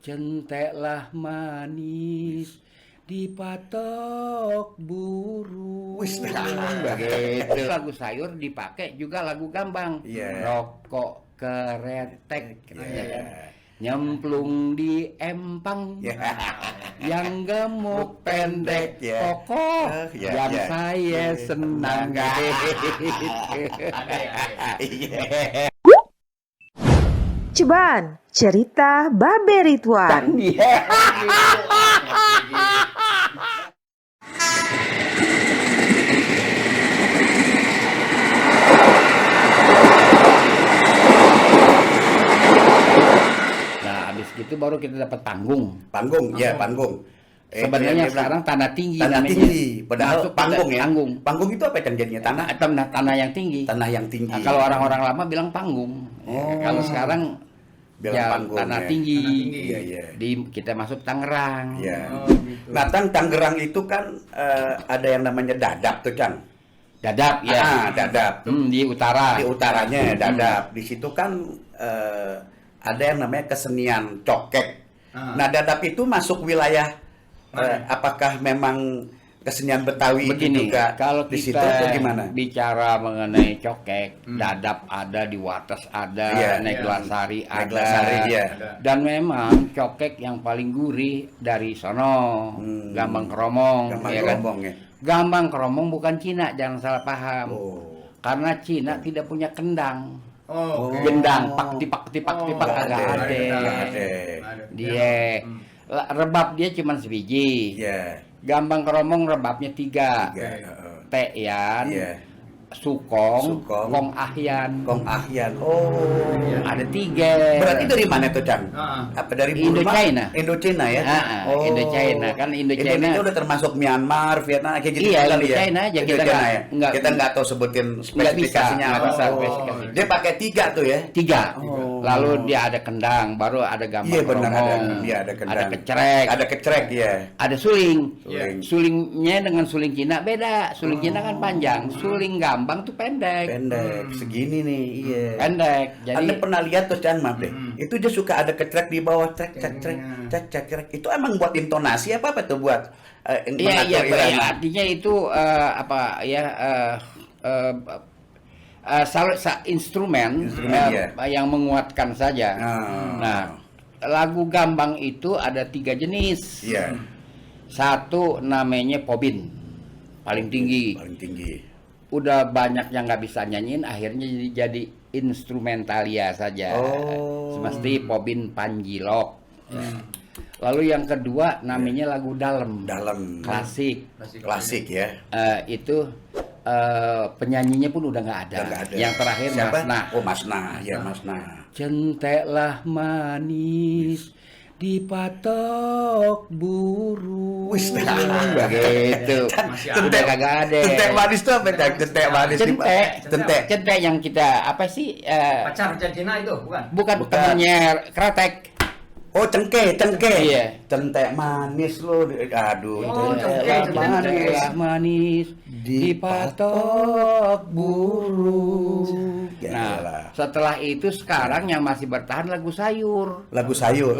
Centeklah manis dipatok burung. Wis, Begitu. Lagu sayur dipakai juga lagu gambang. Rokok keretek. Nyemplung di empang. Yang gemuk pendek kokoh. Yang saya senang. Ceban, cerita Babe Ridwan. Nah, habis gitu baru kita dapat panggung. Panggung. Sebenarnya sekarang tanah tinggi Tanah namanya. tinggi, padahal Masuk panggung ya. Panggung. Panggung itu apa kan jadinya? Tanah yang tinggi. Tanah yang tinggi. Nah, kalau orang-orang lama bilang panggung. Kalau sekarang bilang panggung, tanah ya. tinggi. Iya. Kita masuk Tangerang. Iya. Gitu. Nah, Tangerang itu kan ada yang namanya Dadap tuh, Cang. Dadap ya. Dadap. Di utara. Di utaranya Dadap. Di situ kan ada yang namanya kesenian cokek. Nah, Dadap itu masuk wilayah apakah memang kesenian Betawi Begini, itu juga kalau di situ kita atau gimana? bicara mengenai cokek, Dadap ada, di Wates ada, Neglasari ada. Neglasari, iya. Dan memang cokek yang paling gurih dari sono, Gambang Kromong, Gambang ya kan? Kromong, ya. Gambang Kromong bukan Cina, jangan salah paham. Karena Cina tidak punya kendang. Gendang, pak agak ada. Dia rebab dia cuma sebiji. Gambang Kromong rebabnya 3. Teyan, Sukong, Kong Ahyan. Ada 3. Berarti dari mana tuh, Cang? Apa dari Burma? Indochina ya? Indochina kan Indochina. Indonesia udah termasuk Myanmar, Vietnam kayak gitu. Iya, kali Indochina aja kita nggak tahu sebutin spesifikasinya nggak bisa, apa. Dia pakai 3 tuh ya? 3. Lalu dia ada kendang, baru ada Gambang Kromong. Ada kendang. Ada kecrek. Ya. Ada suling. Sulingnya dengan suling Cina beda. Suling Cina kan panjang, suling Gambang tuh pendek. Segini nih, iya. Pendek. Jadi Anda pernah lihat tuh, Chan, maaf deh. Itu dia suka ada kecrek di bawah, cek. Itu emang buat intonasi apa tuh buat iya, artinya itu instrumen yang menguatkan saja. Nah, lagu gambang itu ada 3 jenis. Satu namanya pobin, paling tinggi. Udah banyak yang nggak bisa nyanyiin, akhirnya jadi instrumentalia saja. Semesti pobin Panjilok. Lalu yang kedua namanya lagu dalam. Klasik ya. Itu penyanyinya pun udah nggak ada. Yang terakhir siapa? Masna. Masna. Ya, Masna. Centeklah manis dipatok burung. Begitu. Udah kagak ada. Centek manis tuh apa? Centek manis. Centek yang kita apa sih? Pacar Cina itu bukan? Bukan. Temannya kretek. Cengkeh. Iya. Centek manis lo. Aduh. Centeklah manis dipatok burung. Nah, setelah itu sekarang yang masih bertahan lagu sayur. Sayur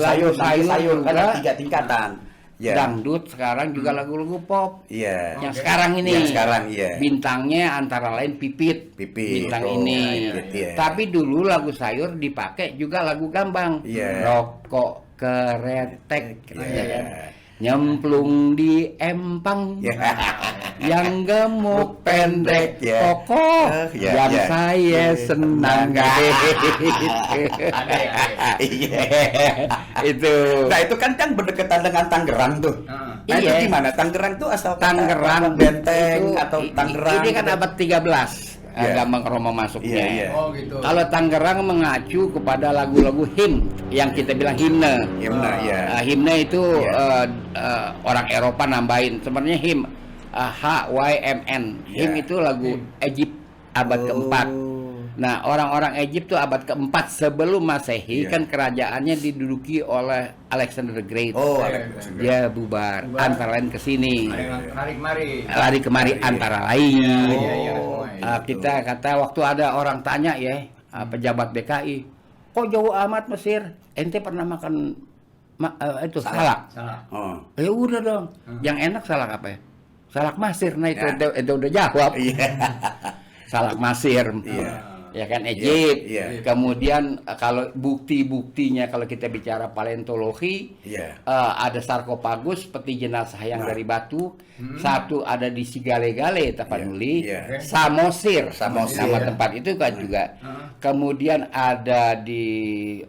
kan ada 3 tingkatan. Dangdut sekarang juga lagu-lagu pop. Yang sekarang ini. Iya. Bintangnya antara lain Pipit. Bintang ini. Tapi dulu lagu sayur dipakai juga lagu gambang. Rokok keretek. Nyemplung di empang. Yang gemuk pendek kokoh. Yang saya senang. Itu. Nah, itu kan berdekatan dengan Tangerang tuh. Nah, itu gimana? Tangerang tuh asal Tangerang Benteng itu, atau Tangerang? Ini kan abad 13. Gambang Kromong masuknya. Gitu. Kalau Tangerang mengacu kepada lagu-lagu him yang kita bilang himne. Himne itu orang Eropa nambahin. Sebenarnya him HYMN. Him itu lagu Egypt abad keempat. Nah, orang-orang Egypt tuh abad keempat sebelum Masehi kan kerajaannya diduduki oleh Alexander the Great. Dia bubar. Antara lain ke sini. Lari kemari antara lain. Kita kata waktu ada orang tanya pejabat BKI, kok jauh amat Mesir? Ente pernah makan Itu salak. Salah. Oh. Ya udah dong. Yang enak salak apa ya? Salak masir. Nah itu udah jawab. Iya. Salak masir. Iya. Ya kan Egypt. Iya. Kemudian kalau bukti-buktinya kalau kita bicara paleontologi, Iya. ada sarkofagus peti jenazah yang Nah. dari batu. Satu ada di Sigale-Gale Tapanuli, Iya. Samosir, Samosir. nama tempat itu kan juga. Kemudian ada di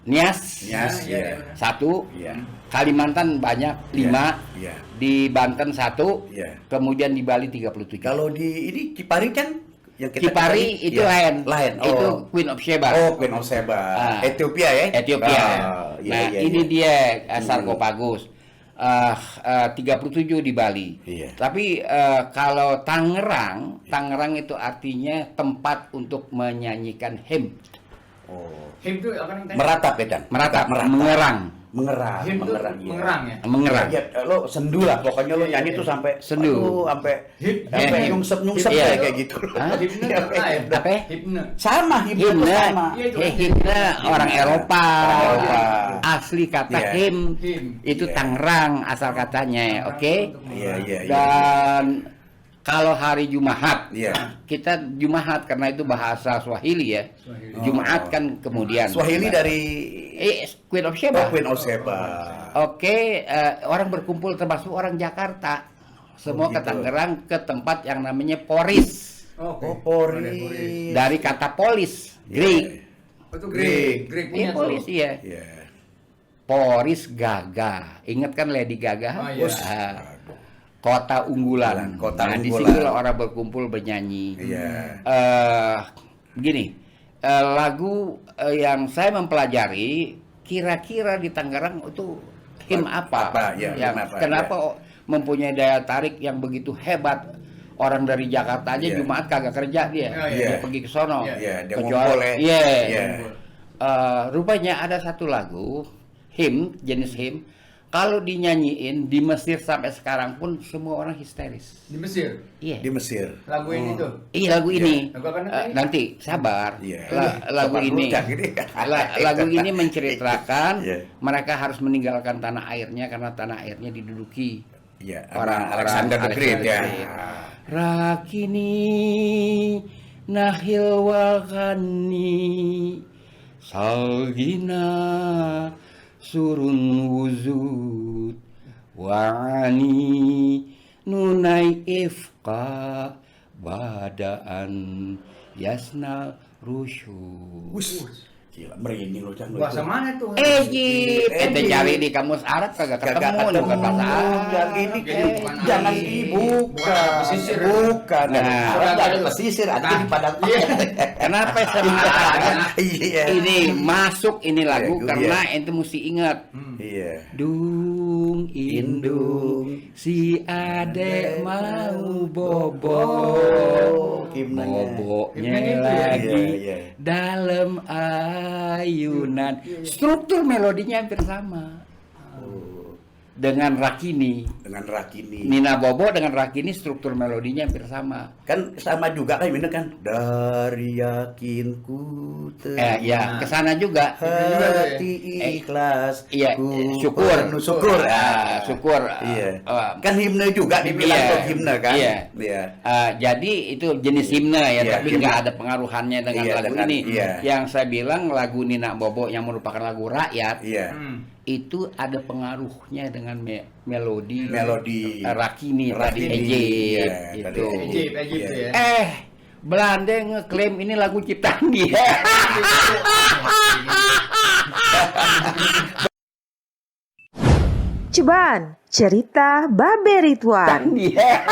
Nias, Nias, iya. satu. Iya. Kalimantan banyak 5, Iya. di Banten 1, Iya. kemudian di Bali 37. Kalau di ini Kipari kan yang kita Kipari tadi- itu ya, lain. Lain. Itu Oh. Queen of Sheba. Oh, Queen of Sheba. Ah. Ethiopia ya? Ethiopia. Oh, iya, Nah, iya, ini iya. dia sarkofagus. 37 di Bali. Iya. Tapi kalau Tangerang itu artinya tempat untuk menyanyikan hymn. Oh. Him itu apa namanya? Meratap ya, Dan? Meratap, Meratap. mengerang. Mengerang, Him itu mengerang, iya. mengerang ya. Mengerang. Ya, lo sendu lah, pokoknya lo nyanyi tuh sampai Sendu. aduh, sampai Hip. sampai Hip. nyungsep Iya. kayak gitu. Hah? Himne Iya, lain. Apa? Himne. Sama himne itu Himne, sama. Iya, itu. himne orang Eropa. Orang Eropa. Asli kata Iya. him Him. itu Iya. Tangerang asal katanya, oke? Iya, iya, iya. Dan kalau hari Jumat, Iya. kita Jumat karena itu bahasa Swahili ya. Swahili. Jumat kan kemudian. Swahili dari Queen of Sheba. Queen of Sheba. Oke, orang berkumpul termasuk orang Jakarta. Semua ke gitu. Tangerang ke tempat yang namanya Poris. Oke. Oh, Pori. Dari kata polis, Greek. Oh, itu Greek. Greek Iya, punya polis tuh. iya. Iya. Poris Gaga. Ingat kan Lady Gaga? Oh, iya. Ah, kota unggulan. Kota Nah, unggulan. disitulah orang berkumpul bernyanyi. Iya. Begini, lagu yang saya mempelajari, kira-kira di Tangerang itu him apa? Apa, ya, yang him apa, kenapa mempunyai daya tarik yang begitu hebat? Orang dari Jakarta aja Iya. Jumat kagak kerja dia, Oh, iya. dia pergi ke sono. Iya, dia Kecuali- ngumpul ya. Iya. Iya. Rupanya ada satu lagu him, jenis him, kalau dinyanyiin di Mesir sampai sekarang pun semua orang histeris. Di Mesir. Iya. Di Mesir. Lagu ini tuh. Iya lagu ini. Lagu apa nanti? Nanti sabar. Iya. Lagu Sabar ini. dulu, Cak, ini. Lagu ini menceritakan Iya. mereka harus meninggalkan tanah airnya karena tanah airnya diduduki Iya, orang Alexander the Great ya. Rakini nahil walkani salgina surun wuzud wani nunai ifka badaan yasna rusyud. Wus. Gila, merinding lo, Cak. Bahasa mana tuh? Egypt, ente Egypt. cari di kamus Arab kagak Kagak ketemu, bukan bahasa ketemu. Arab. Dan ini Jadi bukan jangan ini. dibuka. Bukan pesisir. Bukan. Nah. Orang ada pesisir, ada di Padang. Kenapa saya mengatakan Iya. ini masuk ini lagu Iya, karena iya. ente mesti ingat Iya. Dung indung si adek mau bobo Himnenya. boboknya Himnenya itu ya? lagi Iya, iya. dalam ayunan struktur melodinya hampir sama dengan Rakini. Dengan Rakini. Nina Bobo dengan Rakini struktur melodinya hampir sama. Kan sama juga kan ini kan dari yakinku Ya kesana juga. hati ikhlas Iya, ku syukur. penuh syukur. Syukur. Iya. Ah, Kan himne juga dibilang Iya. tuh himne kan. Iya. Iya. Jadi itu jenis himne ya, Iya, tapi himne. nggak ada pengaruhannya dengan Iya, lagu dengan- ini. iya. Yang saya bilang lagu Nina Bobo yang merupakan lagu rakyat Iya. itu ada pengaruhnya dengan melodi Melodi Rakini tadi Rakini, Egypt iya, itu. tadi Egypt Iya. ya. Belanda ngeklaim ini lagu ciptaan dia. Ceban, cerita Babe Ridwan. Dia.